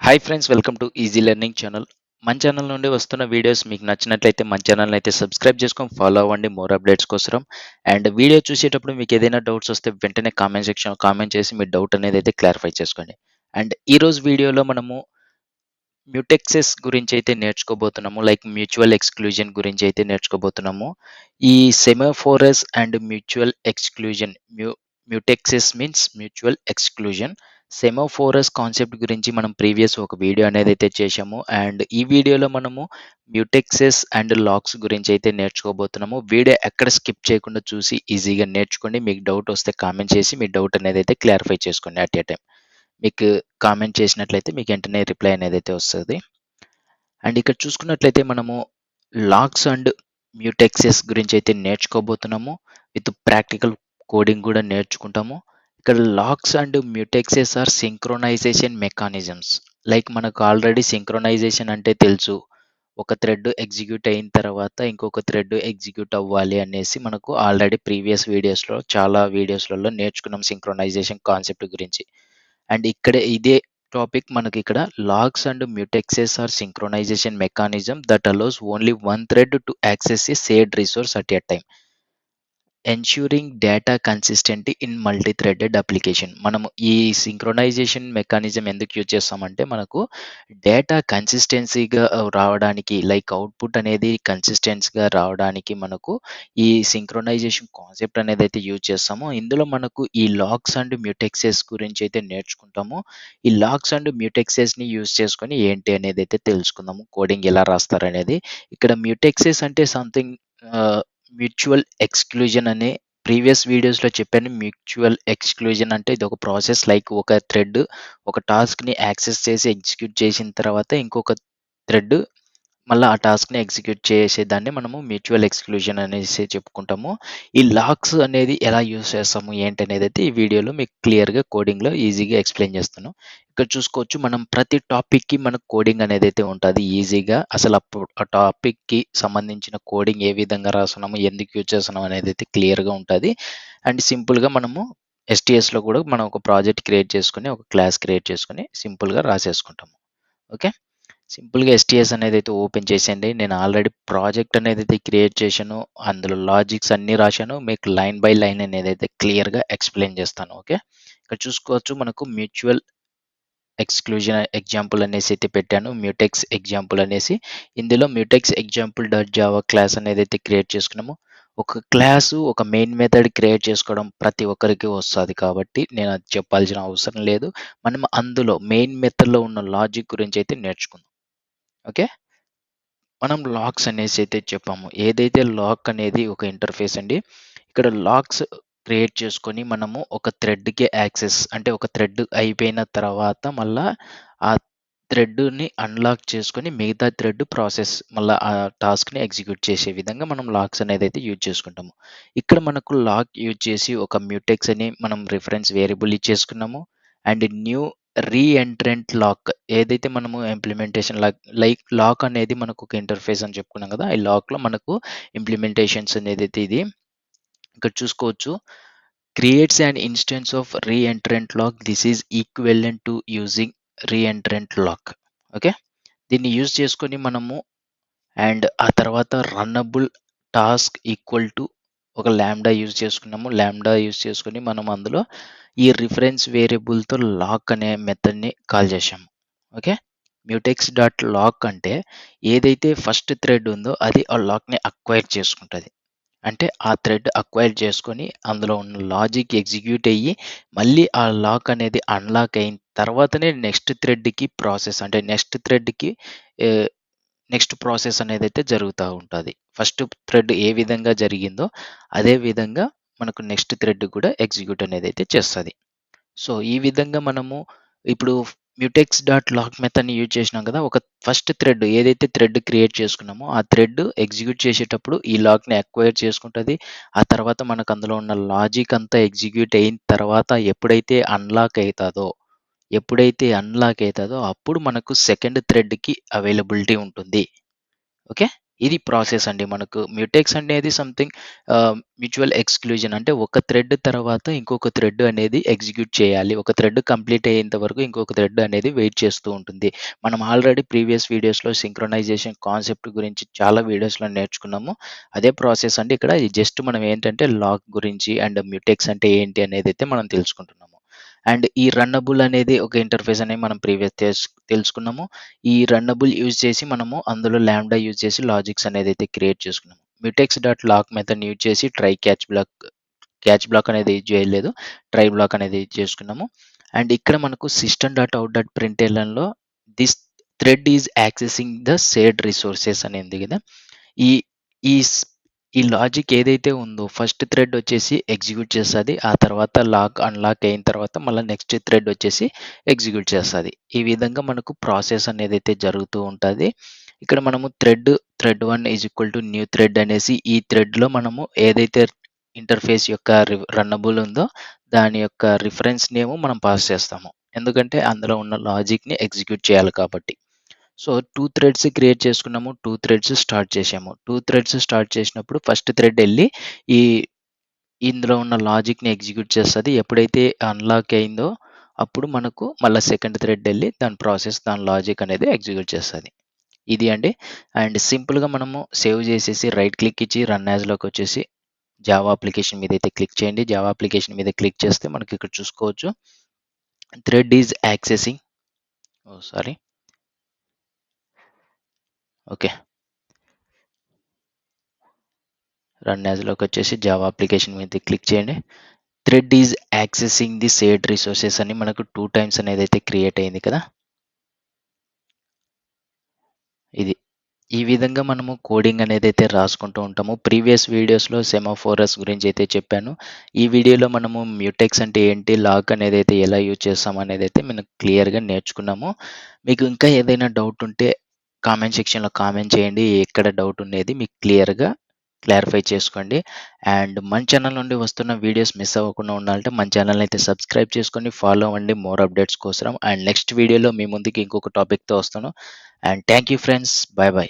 Hi friends, welcome to easy learning channel. మన channel నుండి వస్తున్న వీడియోస్ మీకు నచ్చినట్లయితే మన ఛానల్ అయితే సబ్స్క్రైబ్ చేసుకొని ఫాలో అవ్వండి మోర్ అప్డేట్స్ కోసం. అండ్ వీడియో చూసేటప్పుడు మీకు ఏదైనా డౌట్స్ వస్తే వెంటనే కామెంట్ సెక్షన్లో కామెంట్ చేసి మీ డౌట్ అనేది అయితే క్లారిఫై చేసుకోండి. అండ్ ఈరోజు వీడియోలో మనము మ్యూటెక్సెస్ గురించి అయితే నేర్చుకోబోతున్నాము. లైక్ మ్యూచువల్ ఎక్స్క్లూజన్ గురించి అయితే నేర్చుకోబోతున్నాము. ఈ semaphores and mutual exclusion mutexes means mutual exclusion. Semaphores concept గురించి మనం ప్రీవియస్ ఒక వీడియో అనేది అయితే చేశాము. అండ్ ఈ వీడియోలో మనము మ్యూటెక్సెస్ అండ్ లాక్స్ గురించి అయితే నేర్చుకోబోతున్నాము. వీడియో ఎక్కడ స్కిప్ చేయకుండా చూసి ఈజీగా నేర్చుకోండి. మీకు డౌట్ వస్తే కామెంట్ చేసి మీ డౌట్ అనేది అయితే క్లారిఫై చేసుకోండి అట్ ఏ టైం. మీకు కామెంట్ చేసినట్లయితే మీకు వెంటనే రిప్లై అనేది అయితే వస్తుంది. అండ్ ఇక్కడ చూసుకున్నట్లయితే మనము లాక్స్ అండ్ మ్యూటెక్సెస్ గురించి అయితే నేర్చుకోబోతున్నాము. విత్ ప్రాక్టికల్ కోడింగ్ కూడా నేర్చుకుంటాము. ఇక్కడ locks and mutexes are synchronization mechanisms. Like మనకు ఆల్రెడీ సింక్రోనైజేషన్ అంటే తెలుసు. ఒక థ్రెడ్ ఎగ్జిక్యూట్ అయిన తర్వాత ఇంకొక థ్రెడ్ ఎగ్జిక్యూట్ అవ్వాలి అనేసి మనకు ఆల్రెడీ ప్రీవియస్ వీడియోస్లో చాలా వీడియోస్లలో నేర్చుకున్నాం సింక్రోనైజేషన్ కాన్సెప్ట్ గురించి. అండ్ ఇక్కడ ఇదే టాపిక్ మనకి ఇక్కడ locks and mutexes are synchronization mechanism that allows only one thread to access a shared resource at a time, ensuring data consistency in multithreaded application. మనము ఈ సింక్రొనైజేషన్ మెకానిజం ఎందుకు use చేస్తామంటే మనకు డేటా కన్సిస్టెన్సీగా రావడానికి, లైక్ అవుట్పుట్ అనేది కన్సిస్టెన్సీగా రావడానికి మనకు ఈ సింక్రొనైజేషన్ కాన్సెప్ట్ అనేది అయితే యూజ్ చేస్తాము. ఇందులో మనకు ఈ లాక్స్ అండ్ మ్యూటెక్సెస్ గురించి అయితే నేర్చుకుంటాము. ఈ లాక్స్ అండ్ మ్యూటెక్సెస్ని యూజ్ చేసుకొని ఏంటి అనేది అయితే తెలుసుకుందాము. కోడింగ్ ఎలా రాస్తారు అనేది. ఇక్కడ మ్యూటెక్సెస్ అంటే సంథింగ్ మ్యూచువల్ ఎక్స్క్లూజన్ అనే ప్రీవియస్ వీడియోస్లో చెప్పాను. మ్యూచువల్ ఎక్స్క్లూజన్ అంటే ఇది ఒక ప్రాసెస్. లైక్ ఒక థ్రెడ్ ఒక టాస్క్ని యాక్సెస్ చేసి ఎగ్జిక్యూట్ చేసిన తర్వాత ఇంకొక థ్రెడ్ మళ్ళీ ఆ టాస్క్ని ఎగ్జిక్యూట్ చేసేదాన్ని మనము మ్యూచువల్ ఎక్స్క్లూజన్ అనేసి చెప్పుకుంటాము. ఈ లాక్స్ అనేది ఎలా యూస్ చేస్తాము ఏంటి అనేది అయితే ఈ వీడియోలో మీకు క్లియర్గా కోడింగ్లో ఈజీగా ఎక్స్ప్లెయిన్ చేస్తాను. ఇక్కడ చూసుకోవచ్చు, మనం ప్రతి టాపిక్కి మనకు కోడింగ్ అనేది అయితే ఉంటుంది ఈజీగా. అసలు ఆ టాపిక్కి సంబంధించిన కోడింగ్ ఏ విధంగా రాస్తున్నాము, ఎందుకు యూజ్ చేస్తున్నాం అనేది అయితే క్లియర్గా ఉంటుంది. అండ్ సింపుల్గా మనము ఎస్టీఎస్లో కూడా మనం ఒక ప్రాజెక్ట్ క్రియేట్ చేసుకొని ఒక క్లాస్ క్రియేట్ చేసుకొని సింపుల్గా రాసేసుకుంటాము. ఓకే, సింపుల్గా ఎస్టీఎస్ అనేది అయితే ఓపెన్ చేసేయండి. నేను ఆల్రెడీ ప్రాజెక్ట్ అనేది అయితే క్రియేట్ చేశాను. అందులో లాజిక్స్ అన్నీ రాశాను. మీకు లైన్ బై లైన్ అనేది అయితే క్లియర్గా ఎక్స్ప్లెయిన్ చేస్తాను. ఓకే, ఇక్కడ చూసుకోవచ్చు మనకు మ్యూచువల్ ఎక్స్క్లూజన్ ఎగ్జాంపుల్ అనేసి అయితే పెట్టాను. మ్యూటెక్స్ ఎగ్జాంపుల్ అనేసి. ఇందులో mutex example dot Java class అనేది అయితే క్రియేట్ చేసుకున్నాము. ఒక క్లాసు ఒక మెయిన్ మెథడ్ క్రియేట్ చేసుకోవడం ప్రతి ఒక్కరికి వస్తుంది కాబట్టి నేను అది చెప్పాల్సిన అవసరం లేదు. మనం అందులో మెయిన్ మెథడ్లో ఉన్న లాజిక్ గురించి అయితే నేర్చుకుందాం. ఓకే, మనం లాక్స్ అనేసి అయితే చెప్పాము. ఏదైతే లాక్ అనేది ఒక ఇంటర్ఫేస్ అండి. ఇక్కడ లాక్స్ క్రియేట్ చేసుకొని మనము ఒక థ్రెడ్కి యాక్సెస్, అంటే ఒక థ్రెడ్ అయిపోయిన తర్వాత మళ్ళా ఆ థ్రెడ్ని అన్లాక్ చేసుకొని మిగతా థ్రెడ్ ప్రాసెస్ మళ్ళీ ఆ టాస్క్ని ఎగ్జిక్యూట్ చేసే విధంగా మనం లాక్స్ అనేది అయితే యూజ్ చేసుకుంటాము. ఇక్కడ మనకు లాక్ యూజ్ చేసి ఒక మ్యూటెక్స్ అని మనం రిఫరెన్స్ వేరియబుల్ ఇచ్చేసుకున్నాము. అండ్ న్యూ రీఎంట్రెంట్ లాక్ ఏదైతే మనము ఇంప్లిమెంటేషన్ లైక్ లాక్ అనేది మనకు ఒక ఇంటర్ఫేస్ అని చెప్పుకున్నాం కదా. ఈ లాక్లో మనకు ఇంప్లిమెంటేషన్స్ అనేది అయితే ఇది ఇక్కడ చూసుకోవచ్చు. Creates an instance of reentrant lock. This is equivalent to using reentrant lock. Okay, దీన్ని యూజ్ చేసుకొని మనము అండ్ ఆ తర్వాత రన్నబుల్ టాస్క్ ఈక్వల్ టు ఒక ల్యాండా యూజ్ చేసుకున్నాము. ల్యాండా యూజ్ చేసుకొని మనం అందులో ఈ రిఫరెన్స్ వేరియబుల్తో లాక్ అనే మెథడ్ని కాల్ చేసాము. ఓకే, మ్యూటెక్స్ డాట్ లాక్ అంటే ఏదైతే ఫస్ట్ థ్రెడ్ ఉందో అది ఆ లాక్ని అక్వైర్ చేసుకుంటుంది. అంటే ఆ థ్రెడ్ అక్వైర్ చేసుకొని అందులో ఉన్న లాజిక్ ఎగ్జిక్యూట్ అయ్యి మళ్ళీ ఆ లాక్ అనేది అన్లాక్ అయిన తర్వాతనే నెక్స్ట్ థ్రెడ్కి ప్రాసెస్, అంటే నెక్స్ట్ థ్రెడ్కి నెక్స్ట్ ప్రాసెస్ అనేది అయితే జరుగుతూ ఉంటుంది. ఫస్ట్ థ్రెడ్ ఏ విధంగా జరిగిందో అదే విధంగా మనకు నెక్స్ట్ థ్రెడ్ కూడా ఎగ్జిక్యూట్ అనేది అయితే చేస్తుంది. సో ఈ విధంగా మనము ఇప్పుడు మ్యూటెక్స్ డాట్ లాక్ మెథడ్ని యూజ్ చేసినాం కదా. ఒక ఫస్ట్ థ్రెడ్ ఏదైతే థ్రెడ్ క్రియేట్ చేసుకున్నామో ఆ థ్రెడ్ ఎగ్జిక్యూట్ చేసేటప్పుడు ఈ లాక్ని అక్వైర్ చేసుకుంటుంది. ఆ తర్వాత మనకు అందులో ఉన్న లాజిక్ అంతా ఎగ్జిక్యూట్ అయిన తర్వాత ఎప్పుడైతే అన్లాక్ అవుతుందో అప్పుడు మనకు సెకండ్ థ్రెడ్కి అవైలబిలిటీ ఉంటుంది. ఓకే, ఇది ప్రాసెస్ అండి. మనకు మ్యూటెక్స్ అనేది సంథింగ్ మ్యూచువల్ ఎక్స్‌క్లూజన్ అంటే ఒక థ్రెడ్ తర్వాత ఇంకొక థ్రెడ్ అనేది ఎగ్జిక్యూట్ చేయాలి. ఒక థ్రెడ్ కంప్లీట్ అయ్యేంత వరకు ఇంకొక థ్రెడ్ అనేది వెయిట్ చేస్తూ ఉంటుంది. మనం ఆల్రెడీ ప్రీవియస్ వీడియోస్‌లో సింక్రొనైజేషన్ కాన్సెప్ట్ గురించి చాలా వీడియోస్‌లో నేర్చుకున్నాము. అదే ప్రాసెస్ అండి ఇక్కడ. జస్ట్ మనం ఏంటంటే లాక్ గురించి అండ్ మ్యూటెక్స్ అంటే ఏంటి అనేదైతే మనం తెలుసుకుంటున్నాము. అండ్ ఈ రన్నబుల్ అనేది ఒక ఇంటర్ఫేస్ అనేది మనం ప్రీవియస్ తెలుసుకున్నాము. ఈ రన్నబుల్ యూజ్ చేసి మనము అందులో లాంబ్డా యూజ్ చేసి లాజిక్స్ అనేదైతే క్రియేట్ చేసుకున్నాము. మ్యూటెక్స్ డాట్ లాక్ మెథడ్‌ని యూజ్ చేసి ట్రై క్యాచ్ బ్లాక్ అనేది చేయలేదు. ట్రై బ్లాక్ అనేది చేసుకున్నాము. అండ్ ఇక్కడ మనకు సిస్టమ్ డాట్ అవుట్ డాట్ ప్రింట్ఎల్ఎన్‌లో this thread is accessing the shared resources అని ఉంది కదా! ఈ ఈ స్ ఈ లాజిక్ ఏదైతే ఉందో ఫస్ట్ థ్రెడ్ వచ్చేసి ఎగ్జిక్యూట్ చేస్తది. ఆ తర్వాత అన్‌లాక్ అయిన తర్వాత మళ్ళా నెక్స్ట్ థ్రెడ్ వచ్చేసి ఎగ్జిక్యూట్ చేస్తది. ఈ విధంగా మనకు ప్రాసెస్ అనేదైతే జరుగుతూ ఉంటది. ఇక్కడ మనము thread 1 is equal to new thread అనేసి ఈ థ్రెడ్‌లో మనము ఏదైతే ఇంటర్ఫేస్ యొక్క రన్నబుల్ ఉందో దాని యొక్క రిఫరెన్స్ నేమ్ మనం పాస్ చేస్తాము. ఎందుకంటే అందులో ఉన్న లాజిక్‌ని ఎగ్జిక్యూట్ చేయాలి కాబట్టి. సో 2 థ్రెడ్స్ క్రియేట్ చేసుకున్నాము. 2 థ్రెడ్స్ స్టార్ట్ చేశాము. 2 థ్రెడ్స్ స్టార్ట్ చేసినప్పుడు ఫస్ట్ థ్రెడ్ ఎళ్లి ఈ ఇందులో ఉన్న లాజిక్‌ని ఎగ్జిక్యూట్ చేస్తది. ఎప్పుడైతే అన్‌లాక్ అయిందో అప్పుడు మనకు మళ్ళా సెకండ్ థ్రెడ్ ఎళ్లి దాని లాజిక్ అనేది ఎగ్జిక్యూట్ చేస్తది. ఇది అండి. అండ్ సింపుల్‌గా మనము సేవ్ చేసేసి రైట్ క్లిక్ ఇచ్చి రన్ యాస్‌లోకొచ్చేసి జావా అప్లికేషన్ మీదైతే క్లిక్ చేయండి. జావా అప్లికేషన్ మీద క్లిక్ చేస్తే మనకి ఇక్కడ చూసుకోవచ్చు. Thread is accessing oh! Sorry. Okay. Run యాస్‌లోకొచ్చేసి జావా అప్లికేషన్ మీద క్లిక్ చేయండి. Thread is accessing the shared resources అని మనకు 2 టైమ్స్ అనేదైతే క్రియేట్ అయింది కదా! ఇది. ఈ విధంగా మనము కోడింగ్ అనేదైతే రాసుకుంటూ ఉంటాము. ప్రీవియస్ వీడియోస్‌లో సెమాఫోరస్ గురించైతే చెప్పాను. ఈ వీడియోలో మనము మ్యూటెక్స్ అంటే ఏంటి, లాక్ అనేదైతే ఎలా యూజ్ చేస్తాం అనేదైతే మనం క్లియర్‌గా నేర్చుకున్నాము. మీకు ఇంకా ఏదైనా డౌట్ ఉంటే కామెంట్ సెక్షన్‌లో కామెంట్ చేయండి. ఎక్కడ డౌట్ ఉండేది మీకు క్లారిఫై చేసుకోండి. అండ్ మన ఛానల్ నుండి వస్తున్న వీడియోస్ మిస్ అవ్వకుండా ఉండాలంటే మన ఛానల్‌ని అయితే సబ్స్క్రైబ్ చేసుకొని ఫాలో అవ్వండి మోర్ అప్డేట్స్ కోసం. అండ్ నెక్స్ట్ వీడియోలో మీ ముందుకి ఇంకొక టాపిక్‌తో వస్తాను. And thank you friends. Bye bye.